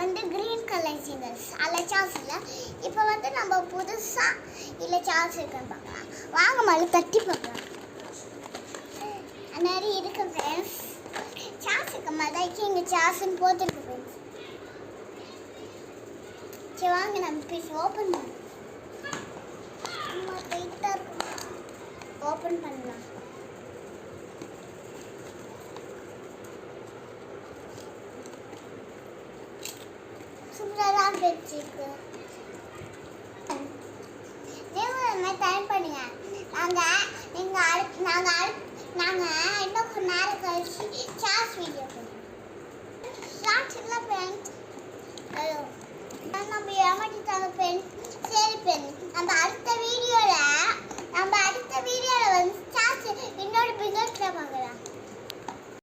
வந்து green colour singles அதில் charge இல்லை. இப்போ வந்து நம்ம புதுசாக இல்லை சார்ஜ் இருக்குன்னு பார்க்கலாம். வாங்க மழை தட்டி பார்க்கலாம். நிறைய இருக்கு ஃப்ரெண்ட்ஸ். சார்ஜ் இருக்க மாதிரி தான் இங்கே சார்ஜ்னு போட்டுருக்கு ஃப்ரெண்ட்ஸ். சரி வாங்க நம்ம பீஸ் ஓப்பன் பண்ணலாம். டைட்டாக இருக்கும். ஓப்பன் பண்ணலாம். சூப்பராக வச்சுருக்கு. நீங்களும் டைம் பண்ணுங்க. நாங்கள் இன்னும் கொஞ்ச நேரம் கழிச்சு சார்ஜ் வீடியோ பண்ணுவோம். ஷார்ட்ஸ்லாம் ஃப்ரெண்ட்ஸ் நம்ம ஏமாற்றிட்டாங்க ஃப்ரெண்ட்ஸ். சரி ஃப்ரெண்ட்ஸ், நம்ம அடுத்த வீடியோவில் வந்து சார்ஜ் இன்னொரு பிஸ்னஸில் பார்க்கலாம்.